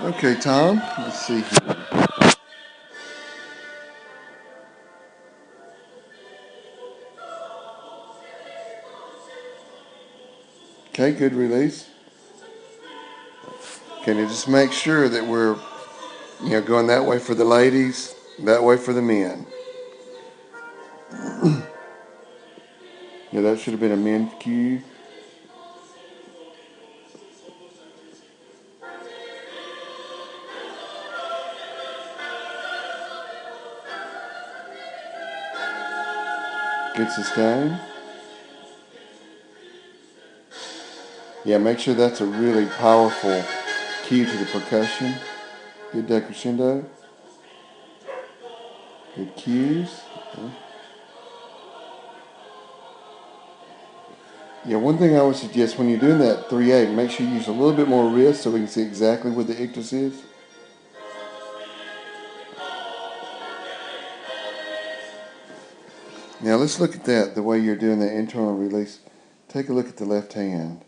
Okay, Tom, let's see here. Okay, good release. Okay, now just make sure that we're, going that way for the ladies, that way for the men. Yeah, that should have been a men cue. Good sustain. Yeah, make sure that's a really powerful cue to the percussion. Good decrescendo. Good cues. Okay. Yeah, one thing I would suggest when you're doing that 3/8, make sure you use a little bit more wrist so we can see exactly where the ictus is. Now let's look at that, the way you're doing the internal release. Take a look at the left hand.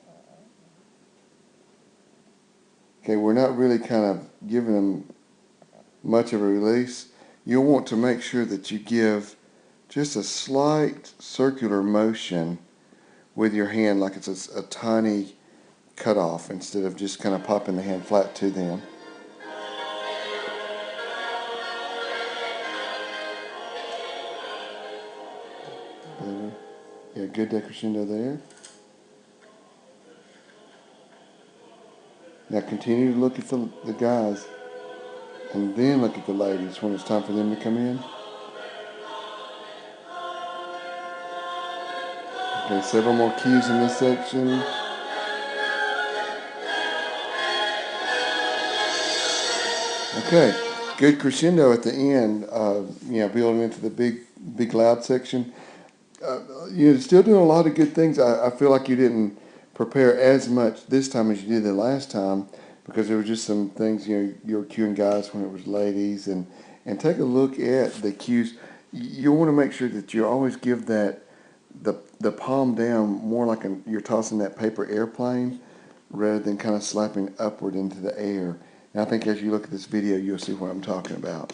Okay, we're not really kind of giving them much of a release. You'll want to make sure that you give just a slight circular motion with your hand, like it's a tiny cutoff, instead of just kind of popping the hand flat to them. Better. Yeah, good decrescendo there. Now continue to look at the guys, and then look at the ladies when it's time for them to come in. Okay, several more cues in this section. Okay, good crescendo at the end, building into the big loud section. You're still doing a lot of good things. I feel like you didn't prepare as much this time as you did the last time, because there were just some things, you were cueing guys when it was ladies, and take a look at the cues. You want to make sure that you always give the palm down more like you're tossing that paper airplane, rather than kind of slapping upward into the air. And I think as you look at this video, you'll see what I'm talking about.